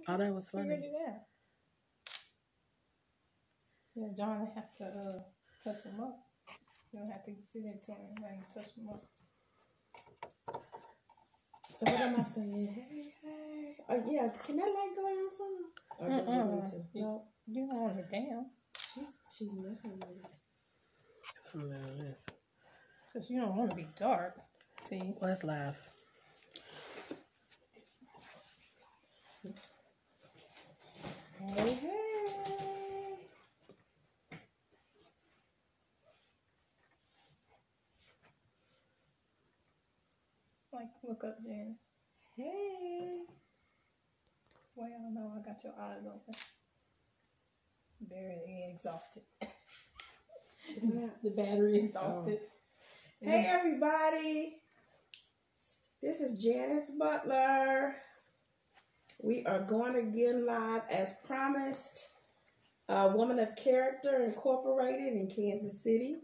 Oh, that was Figured funny. it out. Yeah, John have to touch them up. You don't have to sit there telling him how you touch them up. So what am I saying? Hey, hey. Oh yeah, can that light go down some? Or does it need to? No, You don't want it down. she's messing with it. Something like this. Because you don't want to be dark. See? Let's laugh. Hey, hey. Like, look up then. Hey. Well, I know I got your eyes open. Very exhausted. The battery exhausted. Oh. Hey, everybody. This is Janice Butler. We are going again live as promised. Woman of Character Incorporated in Kansas City.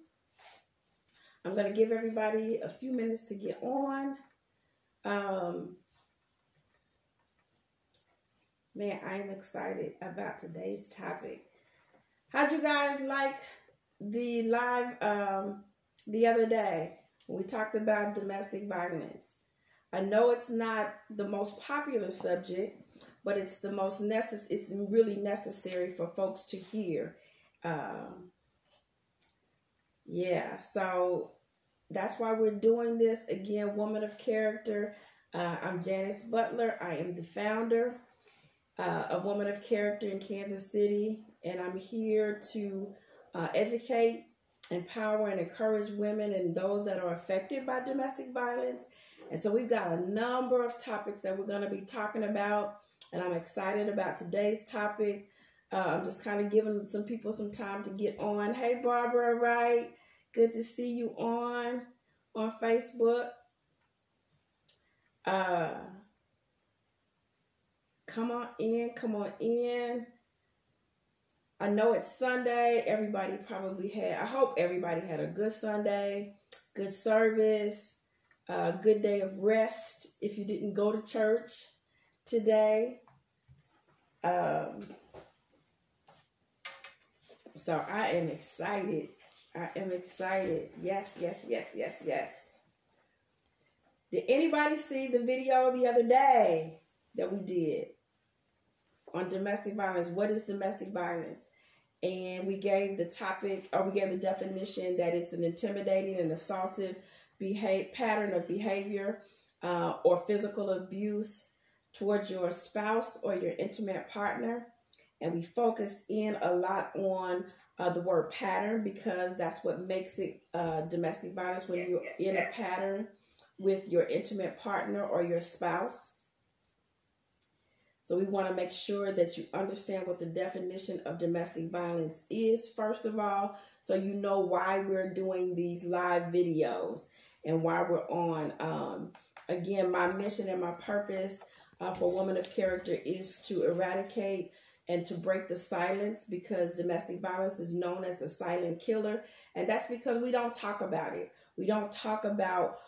I'm going to give everybody a few minutes to get on. Man, I'm excited about today's topic. How'd you guys like the live the other day when we talked about domestic violence? I know it's not the most popular subject, but it's the most it's really necessary for folks to hear. Yeah, so that's why we're doing this. Again, Woman of Character. I'm Janice Butler. I am the founder of Woman of Character in Kansas City, and I'm here to educate, empower, and encourage women and those that are affected by domestic violence. And so we've got a number of topics that we're going to be talking about, and I'm excited about today's topic. I'm just kind of giving some people some time to get on. Hey, Barbara Wright, good to see you on Facebook. Come on in. I know it's Sunday. I hope everybody had a good Sunday, good service, a good day of rest if you didn't go to church today. So I am excited. Yes. Did anybody see the video the other day that we did on domestic violence? What is domestic violence? And we gave the definition that it's an intimidating and assaultive pattern of behavior or physical abuse towards your spouse or your intimate partner. And we focused in a lot on the word pattern because that's what makes it domestic violence, when you're in a pattern with your intimate partner or your spouse. So we want to make sure that you understand what the definition of domestic violence is, first of all, so you know why we're doing these live videos and why we're on. Again, my mission and my purpose for Woman of Character is to eradicate and to break the silence, because domestic violence is known as the silent killer. And that's because we don't talk about it. We don't talk about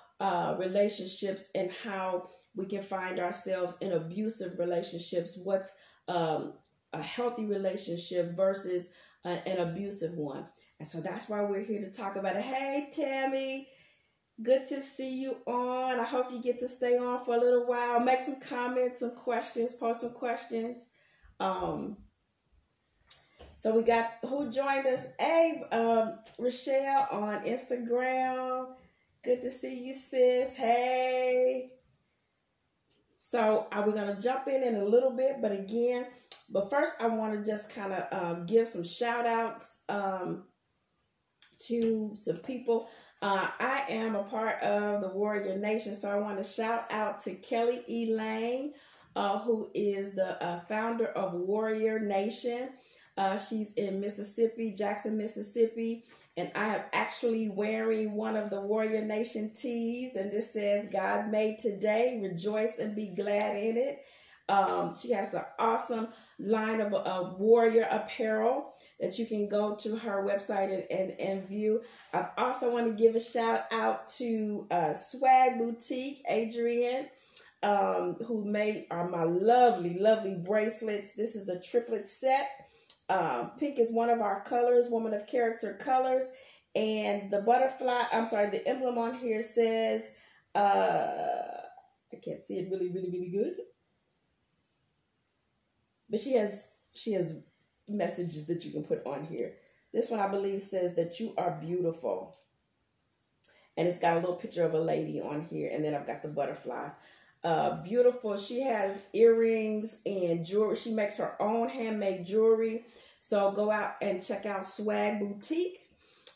relationships and how we can find ourselves in abusive relationships. What's a healthy relationship versus an abusive one? And so that's why we're here to talk about it. Hey, Tammy, good to see you on. I hope you get to stay on for a little while. Make some comments, some questions, post some questions. So we got, who joined us? Hey, Rochelle on Instagram. Good to see you, sis. Hey. So we're going to jump in a little bit, but first I want to just kind of give some shout outs to some people. I am a part of the Warrior Nation, so I want to shout out to Kelly E. Lane, who is the founder of Warrior Nation. She's in Mississippi, Jackson, Mississippi. And I am actually wearing one of the Warrior Nation tees, and this says, "God made today, rejoice and be glad in it." She has an awesome line of warrior apparel that you can go to her website and view. I also want to give a shout out to Swag Boutique, Adrienne. who made my lovely, lovely bracelets. This is a triplet set. Pink is one of our colors, Woman of Character colors. And the butterfly, I'm sorry, the emblem on here says, I can't see it really, really, really good. But she has messages that you can put on here. This one, I believe, says that you are beautiful. And it's got a little picture of a lady on here. And then I've got the butterfly. Beautiful. She has earrings and jewelry. She makes her own handmade jewelry. So go out and check out Swag Boutique.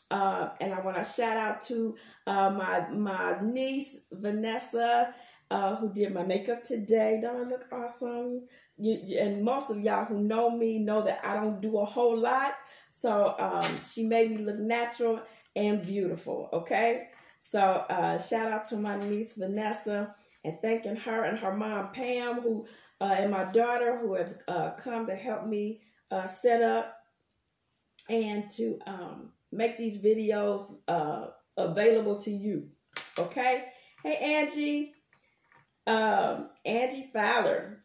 And I want to shout out to my niece, Vanessa, who did my makeup today. Don't I look awesome? And most of y'all who know me know that I don't do a whole lot. So she made me look natural and beautiful, okay? So shout out to my niece, Vanessa, and thanking her and her mom, Pam, who and my daughter, who have come to help me set up and to make these videos available to you, okay? Hey, Angie. Angie Fowler,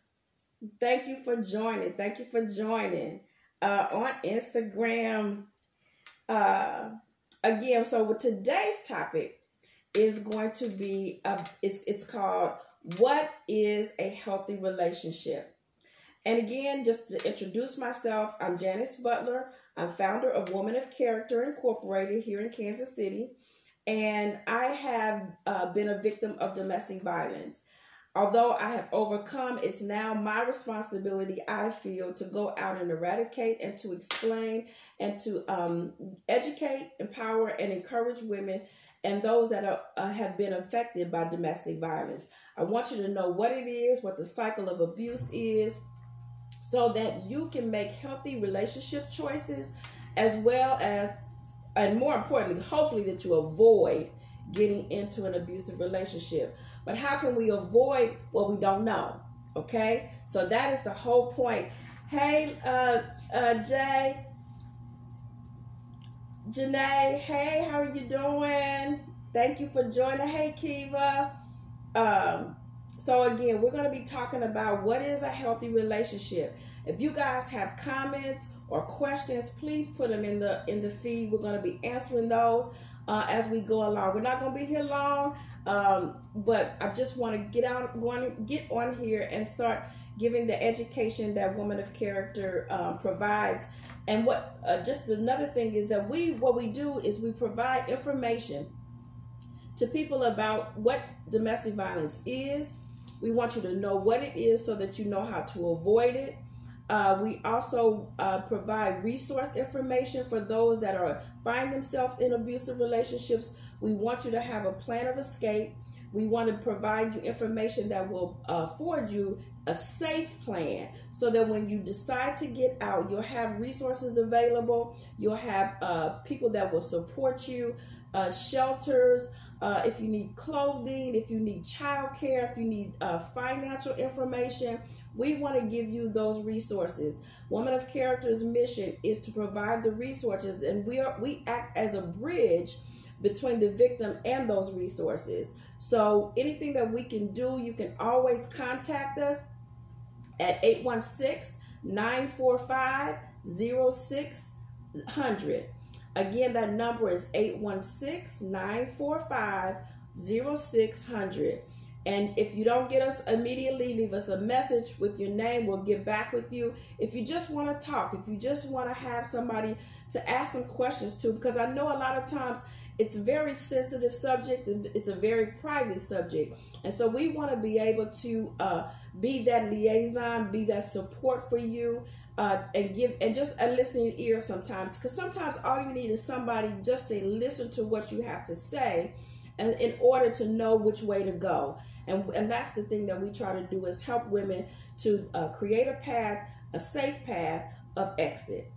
thank you for joining. Thank you for joining on Instagram. Again, so with today's topic is going to be, it's called, What is a Healthy Relationship? And again, just to introduce myself, I'm Janice Butler. I'm founder of Woman of Character Incorporated here in Kansas City. And I have been a victim of domestic violence. Although I have overcome, it's now my responsibility, I feel, to go out and eradicate and to explain and to educate, empower, and encourage women and those that have been affected by domestic violence. I want you to know what it is, what the cycle of abuse is, so that you can make healthy relationship choices, as well as, and more importantly, hopefully that you avoid getting into an abusive relationship. But how can we avoid what we don't know? Okay, so that is the whole point. Hey, Jay, Janae, hey, how are you doing? Thank you for joining. Hey, Kiva. So again, we're going to be talking about what is a healthy relationship. If you guys have comments or questions, please put them in the feed. We're going to be answering those as we go along. We're not going to be here long, but I just want to get on here and start giving the education that Woman of Character provides. And what just another thing is that what we do is we provide information to people about what domestic violence is. We want you to know what it is so that you know how to avoid it. We also provide resource information for those that find themselves in abusive relationships. We want you to have a plan of escape. We want to provide you information that will afford you a safe plan, so that when you decide to get out, you'll have resources available. You'll have people that will support you, shelters, if you need clothing, if you need childcare, if you need financial information. We want to give you those resources. Woman of Character's mission is to provide the resources, and we act as a bridge between the victim and those resources. So anything that we can do, you can always contact us at 816-945-0600. Again, that number is 816-945-0600. And if you don't get us immediately, leave us a message with your name. We'll get back with you. If you just want to talk, if you just want to have somebody to ask some questions to, because I know a lot of times it's a very sensitive subject. It's a very private subject. And so we want to be able to be that liaison, be that support for you, and just a listening ear sometimes. Because sometimes all you need is somebody just to listen to what you have to say, and in order to know which way to go. And that's the thing that we try to do, is help women to create a path, a safe path of exit.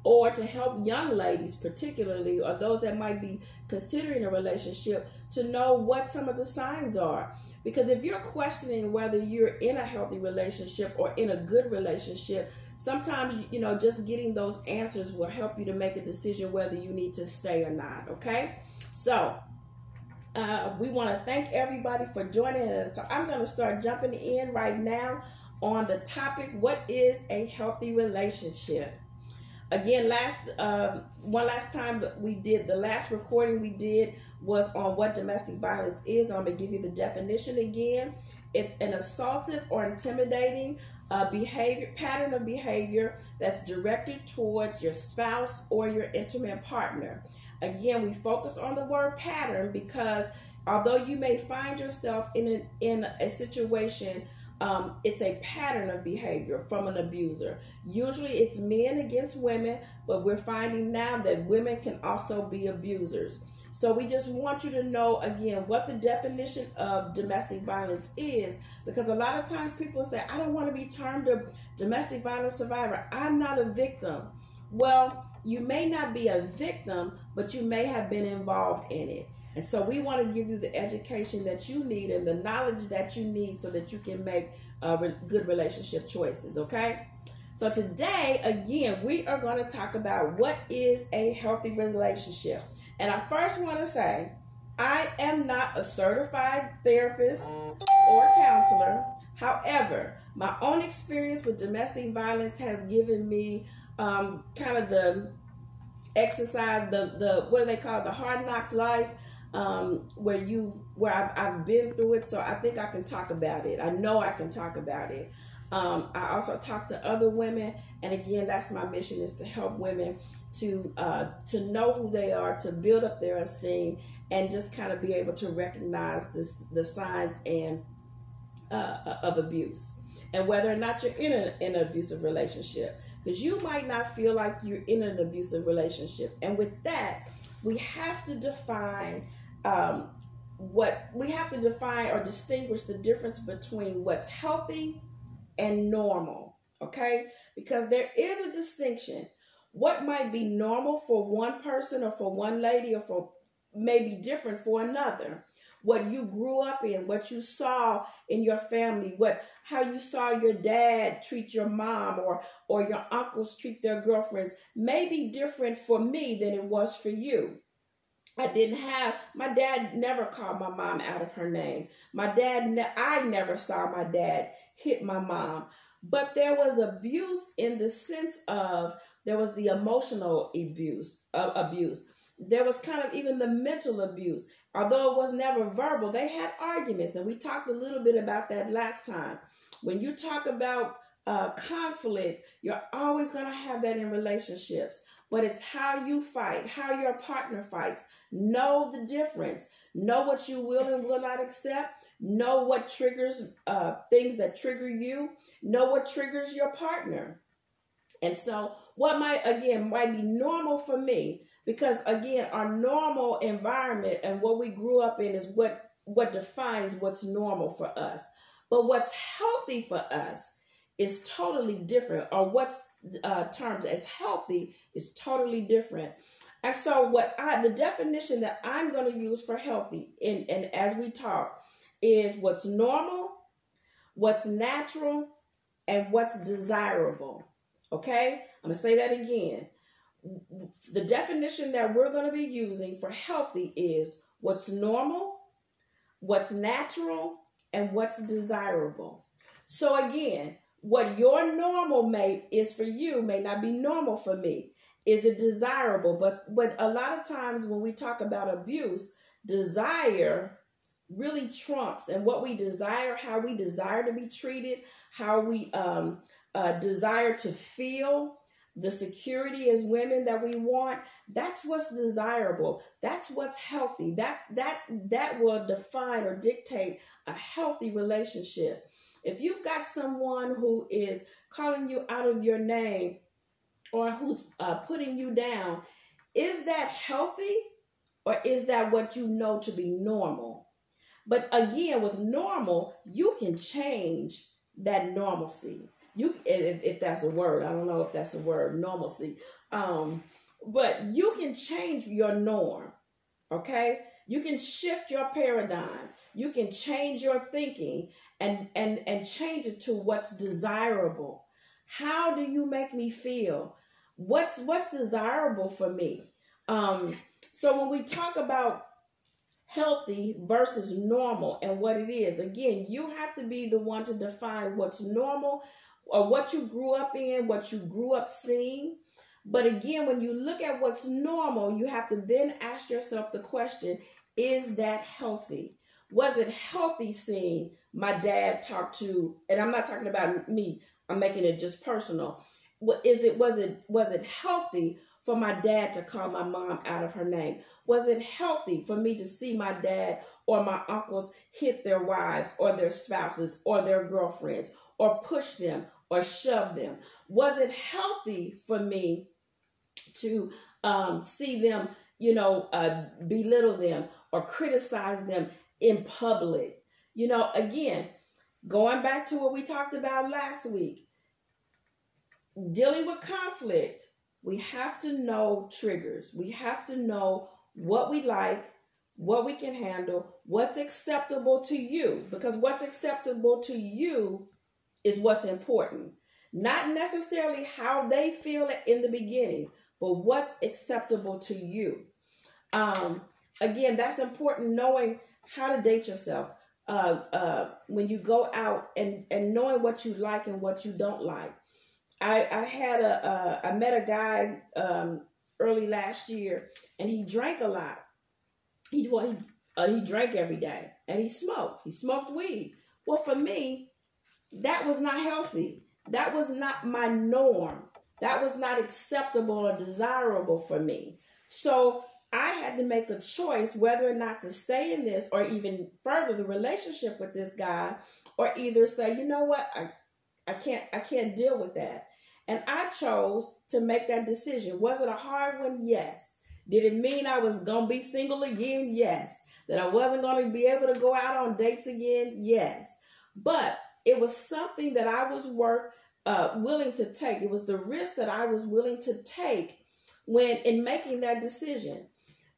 Or to help young ladies particularly, or those that might be considering a relationship, to know what some of the signs are. Because if you're questioning whether you're in a healthy relationship or in a good relationship, sometimes, just getting those answers will help you to make a decision whether you need to stay or not, okay? So We want to thank everybody for joining us. So I'm going to start jumping in right now on the topic, what is a healthy relationship? Again, one last time we did, the last recording we did was on what domestic violence is. I'm going to give you the definition again. It's an assaultive or intimidating pattern of behavior that's directed towards your spouse or your intimate partner. Again, we focus on the word pattern because although you may find yourself in a situation, it's a pattern of behavior from an abuser. Usually it's men against women, but we're finding now that women can also be abusers. So we just want you to know again what the definition of domestic violence is, because a lot of times people say, I don't want to be termed a domestic violence survivor. I'm not a victim. Well, you may not be a victim, but you may have been involved in it. And so we want to give you the education that you need and the knowledge that you need so that you can make good relationship choices, okay? So today, again, we are going to talk about what is a healthy relationship. And I first want to say, I am not a certified therapist or counselor. However, my own experience with domestic violence has given me kind of the exercise, the what do they call it? The hard knocks life, where I've been through it, so I think I can talk about it. I know I can talk about it. I also talk to other women, and again, that's my mission, is to help women to know who they are, to build up their esteem, and just kind of be able to recognize the signs and of abuse, and whether or not you're in an abusive relationship, because you might not feel like you're in an abusive relationship. And with that, we have to define or distinguish the difference between what's healthy and normal, okay? Because there is a distinction. What might be normal for one person or for one lady or for maybe different for another. What you grew up in, what you saw in your family, how you saw your dad treat your mom or your uncles treat their girlfriends may be different for me than it was for you. My dad never called my mom out of her name. I never saw my dad hit my mom. But there was abuse in the sense of, there was the emotional abuse. There was kind of even the mental abuse. Although it was never verbal, they had arguments. And we talked a little bit about that last time. When you talk about conflict, you're always going to have that in relationships. But it's how you fight, how your partner fights. Know the difference. Know what you will and will not accept. Know what triggers things that trigger you. Know what triggers your partner. And so what might be normal for me, because again, our normal environment and what we grew up in is what defines what's normal for us. But what's healthy for us is totally different, or what's termed as healthy is totally different. And so the definition that I'm going to use for healthy, and as we talk, is what's normal, what's natural, and what's desirable. Okay? I'm going to say that again. The definition that we're going to be using for healthy is what's normal, what's natural, and what's desirable. So again, what your normal is for you may not be normal for me. Is it desirable? But a lot of times when we talk about abuse, desire really trumps, and what we desire, how we desire to be treated, how we desire to feel, the security as women that we want, that's what's desirable. That's what's healthy. That will define or dictate a healthy relationship. If you've got someone who is calling you out of your name or who's putting you down, is that healthy, or is that what you know to be normal? But again, with normal, you can change that normalcy. If that's a word, I don't know if that's a word, normalcy. But you can change your norm, okay? You can shift your paradigm. You can change your thinking and change it to what's desirable. How do you make me feel? What's desirable for me? So when we talk about healthy versus normal and what it is. Again, you have to be the one to define what's normal or what you grew up in, what you grew up seeing. But again, when you look at what's normal, you have to then ask yourself the question, is that healthy? Was it healthy seeing my dad talk to, and I'm not talking about me, I'm making it just personal. Was it healthy for my dad to call my mom out of her name? Was it healthy for me to see my dad or my uncles hit their wives or their spouses or their girlfriends or push them or shove them? Was it healthy for me to see them, belittle them or criticize them in public? Again, going back to what we talked about last week, dealing with conflict, we have to know triggers. We have to know what we like, what we can handle, what's acceptable to you, because what's acceptable to you is what's important. Not necessarily how they feel in the beginning, but what's acceptable to you. Again, that's important, knowing how to date yourself. When you go out and knowing what you like and what you don't like. I met a guy early last year, and he drank a lot. He drank every day, and he smoked. He smoked weed. Well, for me, that was not healthy. That was not my norm. That was not acceptable or desirable for me. So I had to make a choice whether or not to stay in this or even further the relationship with this guy, or either say, you know what, I can't deal with that. And I chose to make that decision. Was it a hard one? Yes. Did it mean I was going to be single again? Yes. That I wasn't going to be able to go out on dates again? Yes. But it was something that I was willing to take. It was the risk that I was willing to take when in making that decision.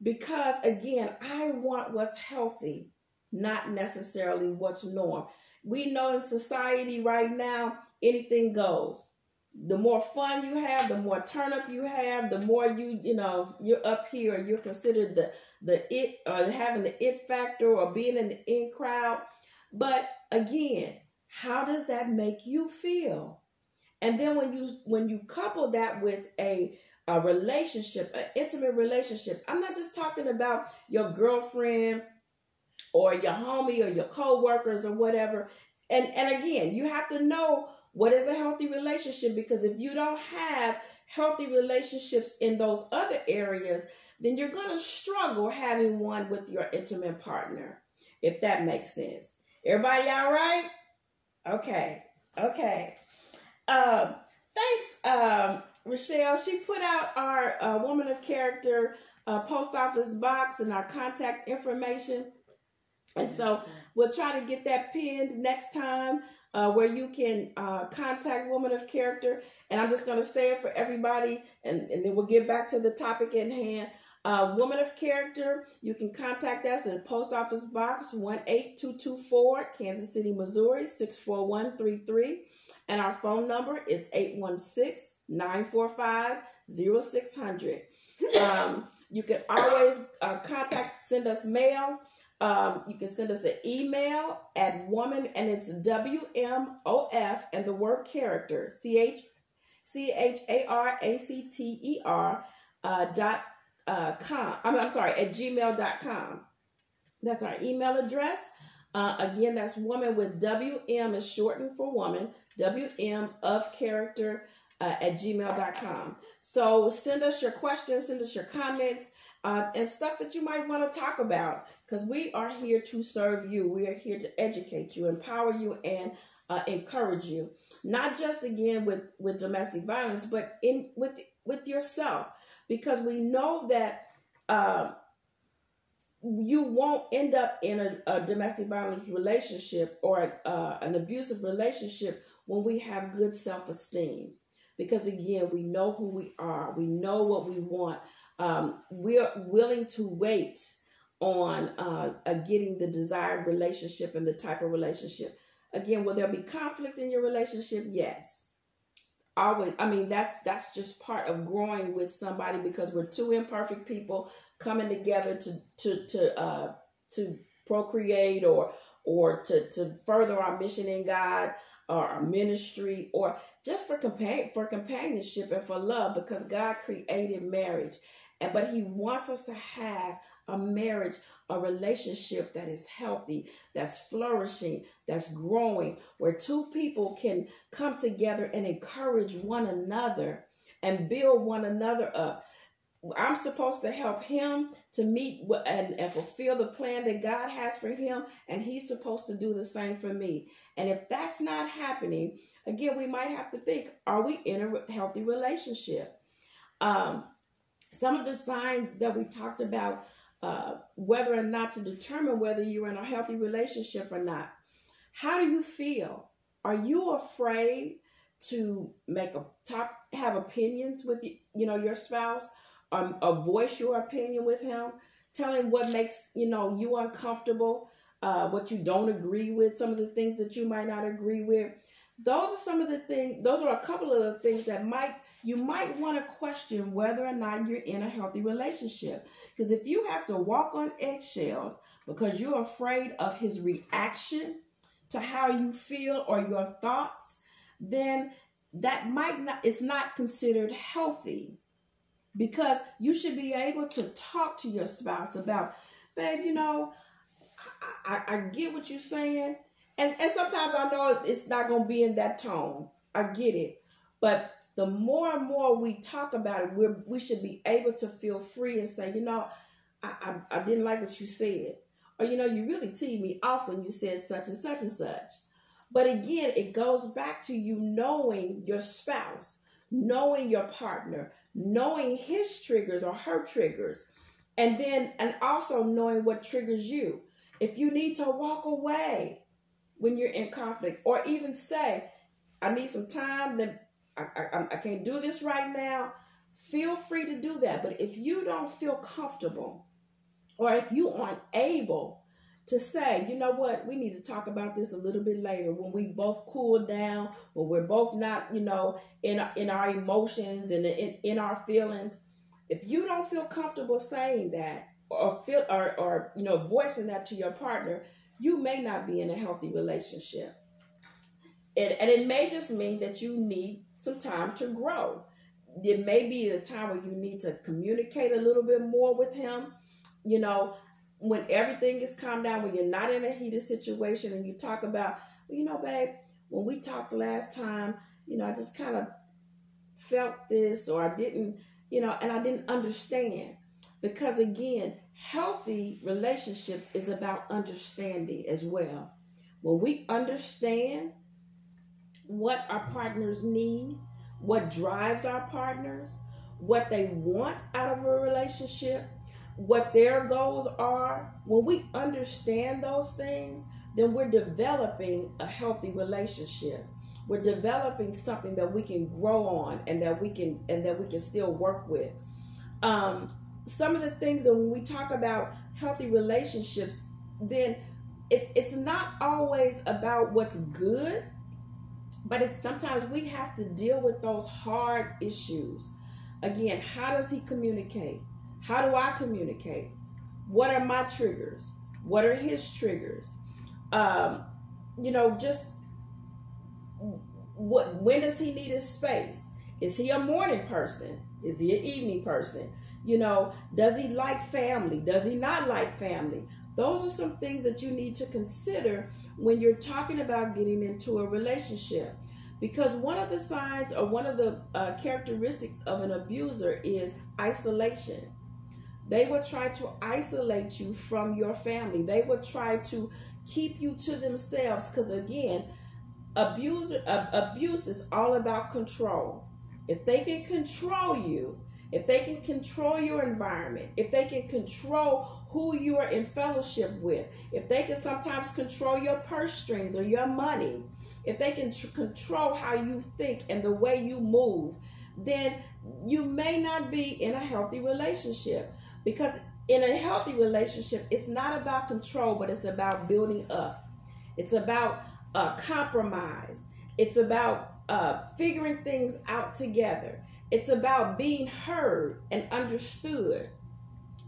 Because again, I want what's healthy, not necessarily what's norm. We know in society right now, anything goes. The more fun you have, the more turn up you have, the more you're up here, you're considered the it, or having the it factor, or being in the in crowd. But again, how does that make you feel? And then when you couple that with a relationship, an intimate relationship, I'm not just talking about your girlfriend or your homie or your co-workers or whatever. And again, you have to know what is a healthy relationship, because if you don't have healthy relationships in those other areas, then you're going to struggle having one with your intimate partner, if that makes sense. Everybody all right? Okay. Thanks, Rochelle. She put out our Woman of Character post office box and our contact information. And so we'll try to get that pinned next time, where you can contact Woman of Character. And I'm just going to say it for everybody, and then we'll get back to the topic at hand. Woman of Character, you can contact us at Post Office Box 18224, Kansas City, Missouri 64133. And our phone number is 816-945-0600. You can always send us mail. You can send us an email at woman, and it's WMOF and the word character, CHARACTER .com. I'm sorry, at gmail.com. That's our email address. Again, that's woman with WM is shortened for woman, WM of character at gmail.com. So send us your questions, send us your comments, and stuff that you might want to talk about, because we are here to serve you. We are here to educate you, empower you, and encourage you. Not just, again, with domestic violence, but with yourself, because we know that you won't end up in a domestic violence relationship or an abusive relationship when we have good self-esteem. Because again, we know who we are. We know what we want. We're willing to wait on getting the desired relationship and the type of relationship. Again, will there be conflict in your relationship? Yes. Always. I mean, that's just part of growing with somebody, because we're two imperfect people coming together to to procreate or to further our mission in God or our ministry, or just for companionship and for love, because God created marriage. But he wants us to have a marriage, a relationship that is healthy, that's flourishing, that's growing, where two people can come together and encourage one another and build one another up. I'm supposed to help him to meet and fulfill the plan that God has for him, and he's supposed to do the same for me. And if that's not happening, again, we might have to think, are we in a healthy relationship? Some of the signs that we talked about, whether or not to determine whether you're in a healthy relationship or not. How do you feel? Are you afraid to have opinions with your spouse, or voice your opinion with him? Tell him what makes you uncomfortable, what you don't agree with, some of the things that you might not agree with. Those are a couple of the things that you might want to question whether or not you're in a healthy relationship. Because if you have to walk on eggshells because you're afraid of his reaction to how you feel or your thoughts, then that it's not considered healthy. Because you should be able to talk to your spouse about, babe, I get what you're saying. And sometimes I know it's not going to be in that tone. I get it. But the more and more we talk about it, we should be able to feel free and say, I didn't like what you said. Or, you really teed me off when you said such and such and such. But again, it goes back to you knowing your spouse, knowing your partner, knowing his triggers or her triggers, and also knowing what triggers you. If you need to walk away when you're in conflict, or even say, I need some time, then I can't do this right now, feel free to do that. But if you don't feel comfortable, or if you aren't able to say, you know what, we need to talk about this a little bit later when we both cool down, when we're both not, in our emotions and in our feelings. If you don't feel comfortable saying that or voicing that to your partner, you may not be in a healthy relationship. And it may just mean that you need some time to grow. It may be the time where you need to communicate a little bit more with him, when everything is calmed down, when you're not in a heated situation, and you talk about, babe, when we talked last time, I just kind of felt this, or I didn't, and I didn't understand. Because again, healthy relationships is about understanding as well. When we understand what our partners need, what drives our partners, what they want out of a relationship, what their goals are, when we understand those things, then we're developing a healthy relationship. We're developing something that we can grow on and that we can still work with. Some of the things that when we talk about healthy relationships, then it's not always about what's good, but sometimes we have to deal with those hard issues. Again, how does he communicate? How do I communicate? What are my triggers? What are his triggers? Just when does he need his space? Is he a morning person? Is he an evening person? Does he like family? Does he not like family? Those are some things that you need to consider when you're talking about getting into a relationship. Because one of the signs or one of the characteristics of an abuser is isolation. They will try to isolate you from your family. They will try to keep you to themselves. Because again, abuse is all about control. If they can control you, if they can control your environment, if they can control who you are in fellowship with, if they can sometimes control your purse strings or your money, if they can control how you think and the way you move, then you may not be in a healthy relationship. Because in a healthy relationship, it's not about control, but it's about building up. It's about compromise. It's about figuring things out together. It's about being heard and understood.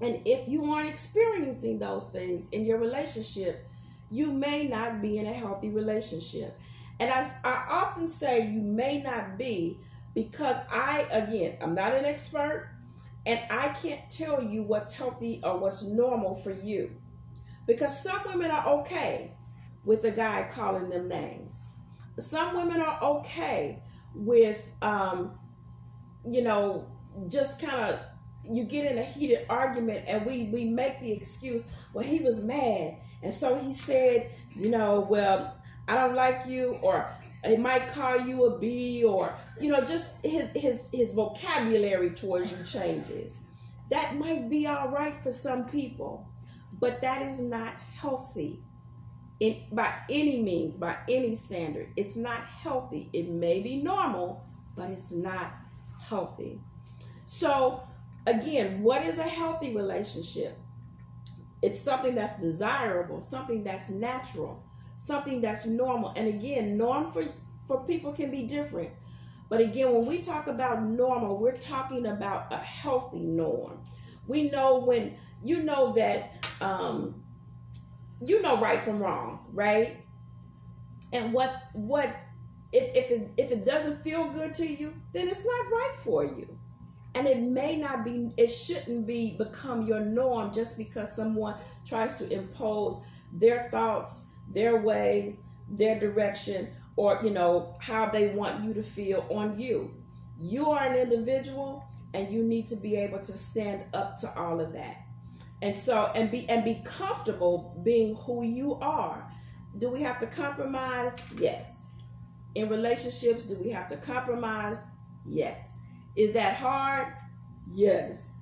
And if you aren't experiencing those things in your relationship, you may not be in a healthy relationship. And I often say you may not be because I'm not an expert and I can't tell you what's healthy or what's normal for you. Because some women are okay with a guy calling them names. Some women are okay with, you know, just kind of, you get in a heated argument and we make the excuse, well, he was mad. And so he said, well, I don't like you, or he might call you a B, or, just his vocabulary towards you changes. That might be all right for some people, but that is not healthy by any means, by any standard. It's not healthy. It may be normal, but it's not healthy. So again, what is a healthy relationship? It's something that's desirable, something that's natural, something that's normal. And again, norm for people can be different. But again, when we talk about normal, we're talking about a healthy norm. We know when you know that right from wrong, right? And if it doesn't feel good to you, then it's not right for you. And it shouldn't become your norm just because someone tries to impose their thoughts, their ways, their direction, or how they want you to feel on you. You are an individual and you need to be able to stand up to all of that. And so be comfortable being who you are. Do we have to compromise? Yes. In relationships, do we have to compromise? Yes. Is that hard? Yes.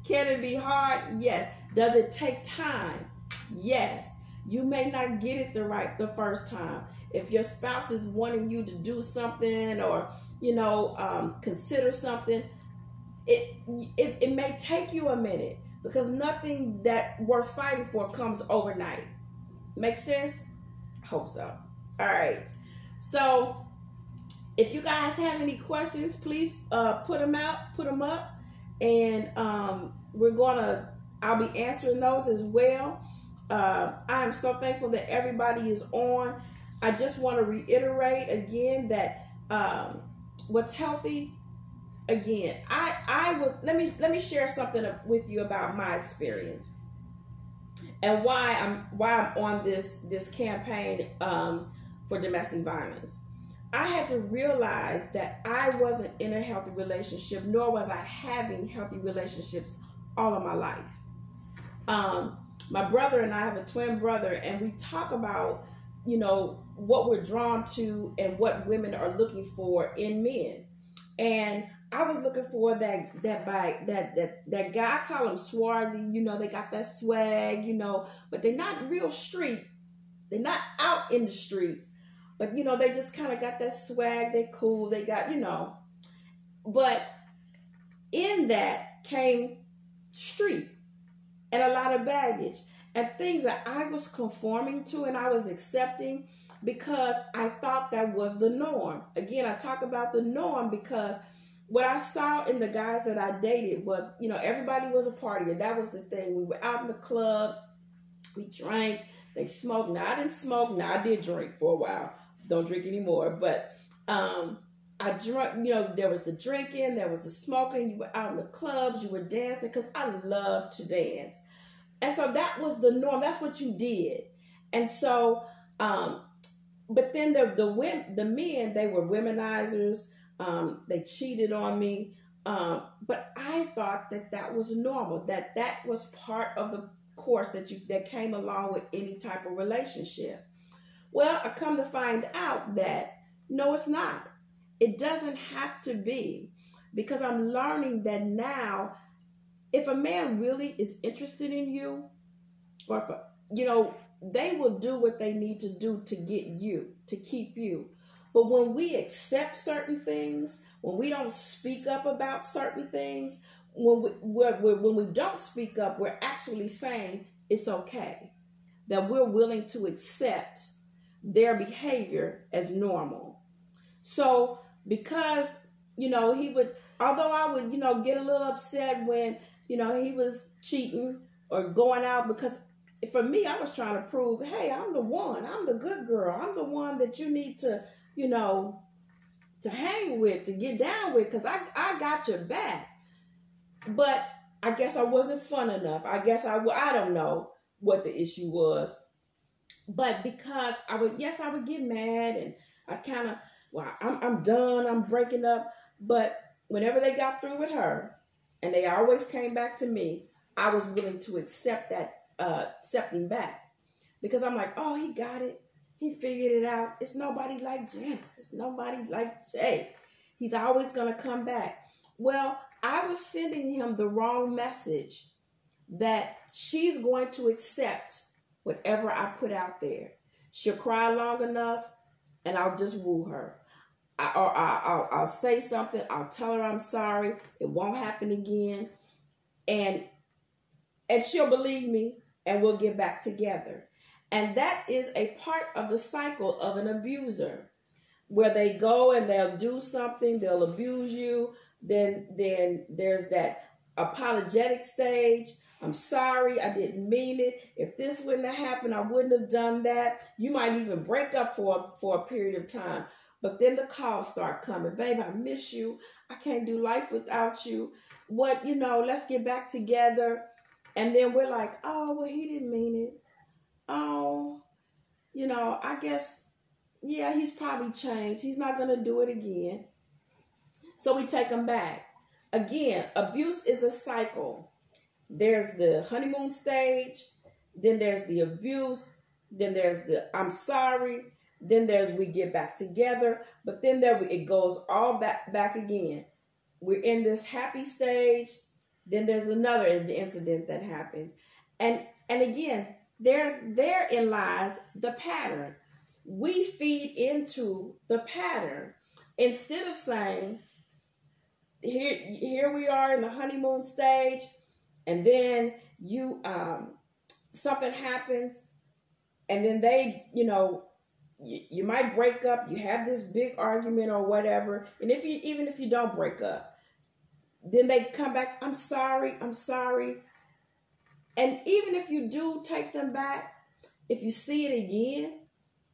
Can it be hard? Yes. Does it take time? Yes. You may not get it the first time. If your spouse is wanting you to do something or consider something, it may take you a minute, because nothing that worth fighting for comes overnight. Make sense? Hope so. All right. So if you guys have any questions, please put them up, and I'll be answering those as well. I am so thankful that everybody is on. I just want to reiterate again that what's healthy. Again, let me share something with you about my experience and why I'm on this campaign for domestic violence. I had to realize that I wasn't in a healthy relationship, nor was I having healthy relationships all of my life. My brother and I have a twin brother, and we talk about what we're drawn to and what women are looking for in men. And I was looking for that guy. I call him swarthy. They got that swag. But they're not real street. They're not out in the streets. But they just kind of got that swag. They cool. They got But in that came street and a lot of baggage and things that I was conforming to and I was accepting because I thought that was the norm. Again, I talk about the norm because what I saw in the guys that I dated was, everybody was a partier. That was the thing. We were out in the clubs. We drank. They smoked. Now, I didn't smoke. Now, I did drink for a while. Don't drink anymore. But I drank, there was the drinking. There was the smoking. You were out in the clubs. You were dancing because I love to dance. And so that was the norm. That's what you did. And so, but then the men, they were womenizers. They cheated on me. But I thought that was normal, that was part of the course that came along with any type of relationship. Well, I come to find out that no, it's not. It doesn't have to be, because I'm learning that now, if a man really is interested in you, or if, they will do what they need to do to get you, to keep you. But when we accept certain things, when we don't speak up about certain things, when we don't speak up, we're actually saying it's okay, that we're willing to accept their behavior as normal. So because he would, although I would, get a little upset when, he was cheating or going out, because for me, I was trying to prove, hey, I'm the one, I'm the good girl, I'm the one that you need to, to hang with, to get down with, because I got your back. But I guess I wasn't fun enough. I guess I don't know what the issue was. But because I would get mad, and I kind of, well, I'm done, I'm breaking up. But whenever they got through with her, and they always came back to me, I was willing to accept him back, because I'm like, oh, he got it, he figured it out. It's nobody like Janice. It's nobody like Jay. He's always gonna come back. Well, I was sending him the wrong message, that she's going to accept whatever I put out there. She'll cry long enough, and I'll just woo her. I'll say something. I'll tell her I'm sorry. It won't happen again, and she'll believe me, and we'll get back together. And that is a part of the cycle of an abuser, where they go and they'll do something, they'll abuse you. Then there's that apologetic stage. I'm sorry, I didn't mean it. If this wouldn't have happened, I wouldn't have done that. You might even break up for a period of time. But then the calls start coming. Babe, I miss you. I can't do life without you. Let's get back together. And then we're like, oh, well, he didn't mean it. Oh, I guess, yeah, he's probably changed. He's not going to do it again. So we take him back. Again, abuse is a cycle. There's the honeymoon stage, then there's the abuse, then there's the I'm sorry, then there's we get back together, but then it goes all back again. We're in this happy stage, then there's another incident that happens. And again, therein lies the pattern. We feed into the pattern instead of saying, here we are in the honeymoon stage, and then something happens, and then they, you might break up. You have this big argument or whatever, and even if you don't break up, then they come back. I'm sorry. And even if you do take them back, if you see it again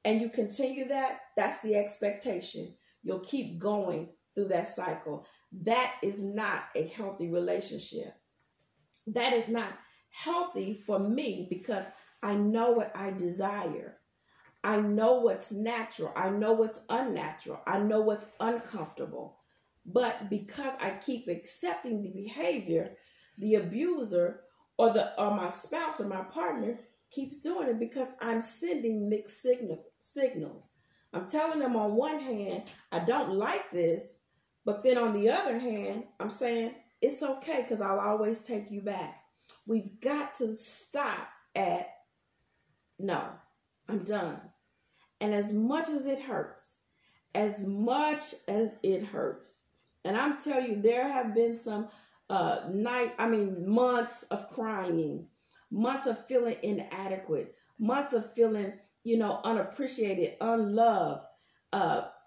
and you continue that's the expectation. You'll keep going through that cycle. That is not a healthy relationship. That is not healthy for me, because I know what I desire. I know what's natural. I know what's unnatural. I know what's uncomfortable. But because I keep accepting the behavior, the abuser or my spouse or my partner keeps doing it, because I'm sending mixed signals. I'm telling them on one hand, I don't like this, but then on the other hand, I'm saying, it's okay, because I'll always take you back. We've got to stop at, no, I'm done. And as much as it hurts, and I'm telling you, there have been some months of crying, months of feeling inadequate, months of feeling, unappreciated, unloved,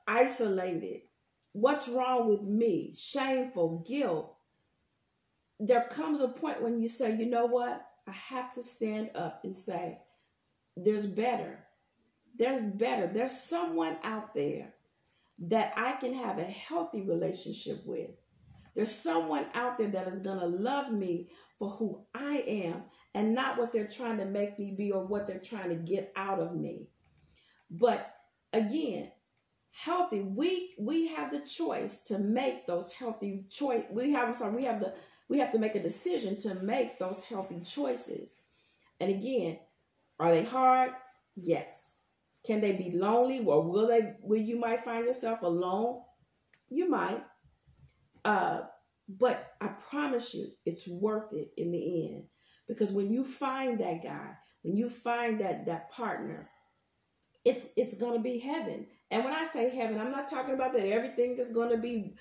isolated. What's wrong with me? Shameful, guilt. There comes a point when you say, you know what? I have to stand up and say, there's better. There's better. There's someone out there that I can have a healthy relationship with. There's someone out there that is going to love me for who I am, and not what they're trying to make me be or what they're trying to get out of me. But again, healthy, we have the choice to make those healthy choice. We have to make a decision to make those healthy choices. And again, are they hard? Yes. Can they be lonely? Or will you might find yourself alone? You might. But I promise you, it's worth it in the end. Because when you find that guy, when you find that partner, it's going to be heaven. And when I say heaven, I'm not talking about that everything is going to be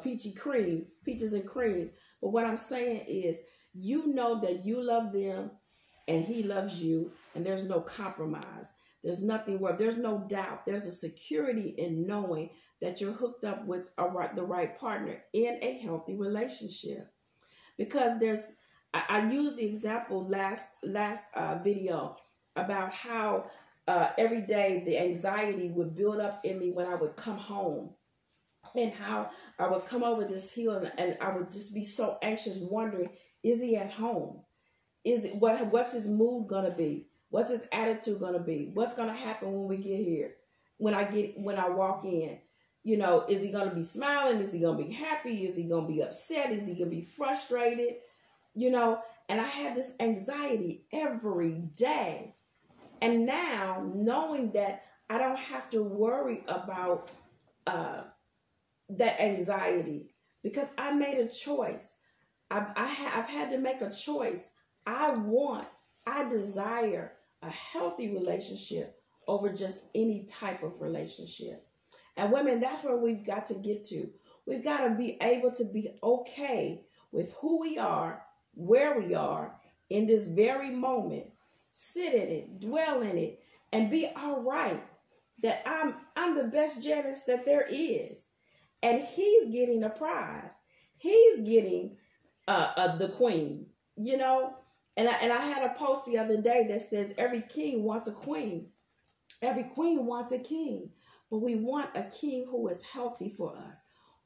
peaches and cream. But what I'm saying is, you know that you love them and he loves you, and there's no compromise. There's nothing where there's no doubt. There's a security in knowing that you're hooked up with the right partner in a healthy relationship. Because I used the example last video about how every day the anxiety would build up in me when I would come home, and how I would come over this hill, and I would just be so anxious, wondering, is he at home? What's his mood gonna be? What's his attitude gonna be? What's gonna happen when we get here? When I walk in, is he gonna be smiling? Is he gonna be happy? Is he gonna be upset? Is he gonna be frustrated? And I had this anxiety every day. And now, knowing that I don't have to worry about that anxiety, because I made a choice. I've had to make a choice. I desire a healthy relationship over just any type of relationship. And women, that's where we've got to get to. We've got to be able to be okay with who we are, where we are in this very moment. Sit in it, dwell in it, and be all right that I'm the best Janice that there is. And he's getting a prize. He's getting the queen, And I had a post the other day that says every king wants a queen. Every queen wants a king. But we want a king who is healthy for us,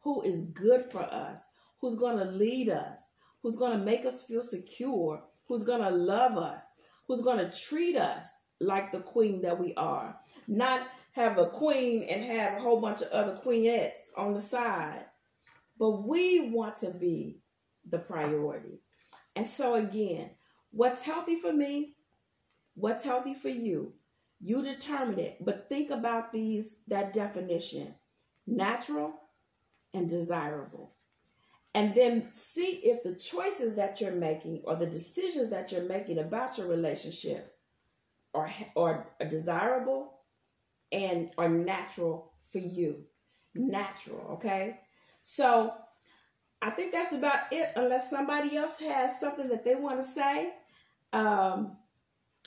who is good for us, who's going to lead us, who's going to make us feel secure, who's going to love us, who's going to treat us like the queen that we are. Not have a queen and have a whole bunch of other queenettes on the side. But we want to be the priority. And so again, what's healthy for me? What's healthy for you? You determine it. But think about that definition: natural and desirable. And then see if the choices that you're making or the decisions that you're making about your relationship are desirable and are natural for you. Natural, okay? So I think that's about it, unless somebody else has something that they want to say.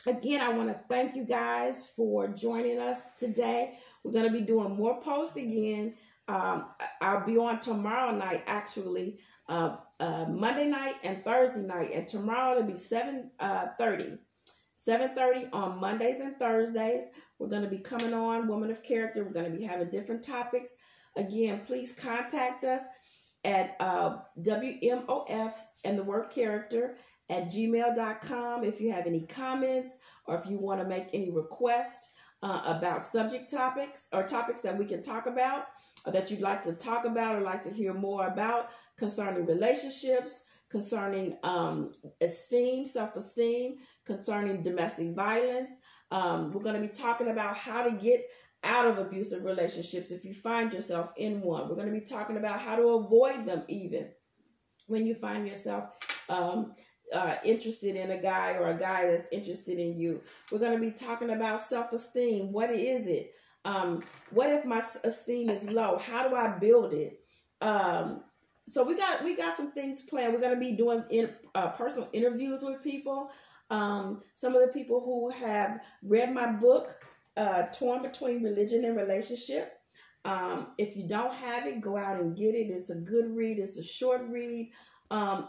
Again, I want to thank you guys for joining us today. We're going to be doing more posts again. I'll be on tomorrow night, actually, Monday night and Thursday night. And tomorrow it'll be 7:30 on Mondays and Thursdays. We're going to be coming on Woman of Character. We're going to be having different topics. Again, please contact us at WMOF and the word character at gmail.com if you have any comments, or if you want to make any requests about subject topics or topics that we can talk about, or that you'd like to talk about or like to hear more about concerning relationships, concerning esteem, self-esteem, concerning domestic violence. We're going to be talking about how to get out of abusive relationships if you find yourself in one. We're going to be talking about how to avoid them even when you find yourself interested in a guy, or a guy that's interested in you. We're going to be talking about self-esteem. What is it? What if my esteem is low? How do I build it? So we got some things planned. We're going to be doing personal interviews with people. Some of the people who have read my book, Torn Between Religion and Relationship. If you don't have it, go out and get it. It's a good read. It's a short read.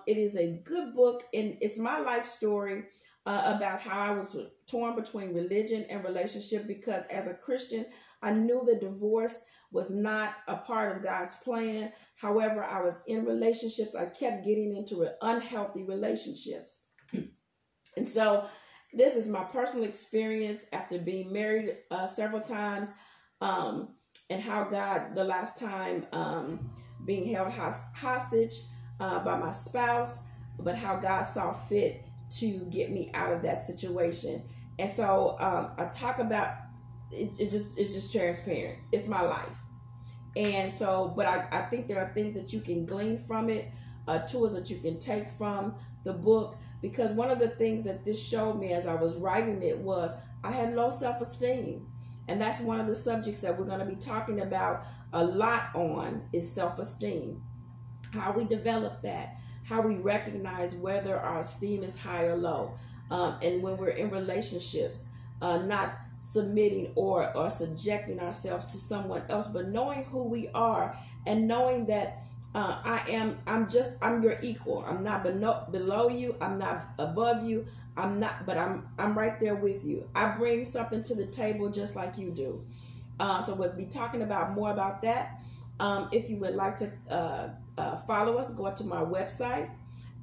It is a good book, and it's my life story about how I was torn between religion and relationship, because as a Christian, I knew that divorce was not a part of God's plan. However, I was in relationships. I kept getting into unhealthy relationships. And so this is my personal experience after being married several times, and how God, the last time being held hostage by my spouse, but how God saw fit to get me out of that situation. And so I talk about it's just transparent. It's my life. And so, but I think there are things that you can glean from it, tools that you can take from the book, because one of the things that this showed me as I was writing it was I had low self-esteem. And that's one of the subjects that we're going to be talking about a lot on, is self-esteem. How we develop that, how we recognize whether our esteem is high or low, and when we're in relationships, not submitting or subjecting ourselves to someone else, but knowing who we are and knowing that I'm your equal. I'm not below you. I'm not above you. But I'm right there with you. I bring something to the table just like you do. So we'll be talking more about that. If you would like to follow us, go to my website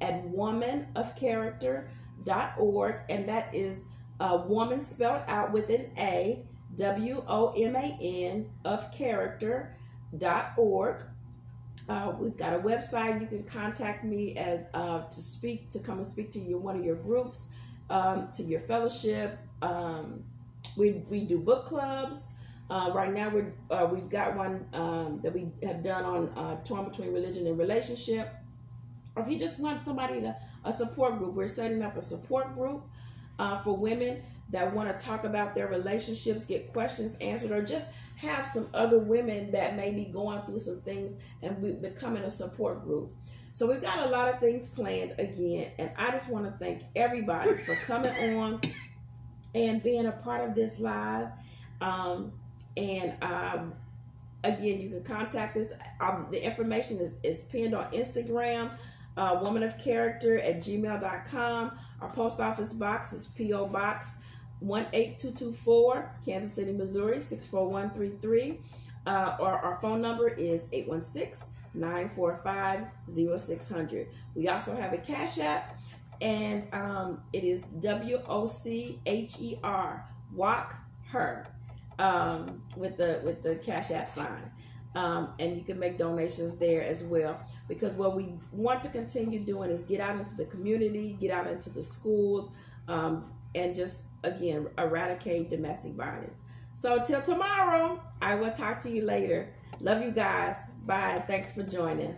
at womanofcharacter.org, and that is woman spelled out with an A, WOMAN of character.org. We've got a website. You can contact me as to come and speak to one of your groups, to your fellowship. We do book clubs. Right now we've got one that we have done on torn between religion and relationship. Or if you just want a support group, we're setting up a support group for women that want to talk about their relationships, get questions answered, or just have some other women that may be going through some things and we becoming a support group. So we've got a lot of things planned again, and I just want to thank everybody for coming on and being a part of this live. Again, you can contact us. The information is pinned on Instagram, womanofcharacter@gmail.com. Our post office box is P.O. Box 18224, Kansas City, Missouri 64133. Or our phone number is 816-945-0600. We also have a Cash App, and it is WOCHER, Walk Her, with the Cash App sign. And you can make donations there as well, because what we want to continue doing is get out into the community, get out into the schools, and just, again, eradicate domestic violence. So till tomorrow, I will talk to you later. Love you guys. Bye. Thanks for joining.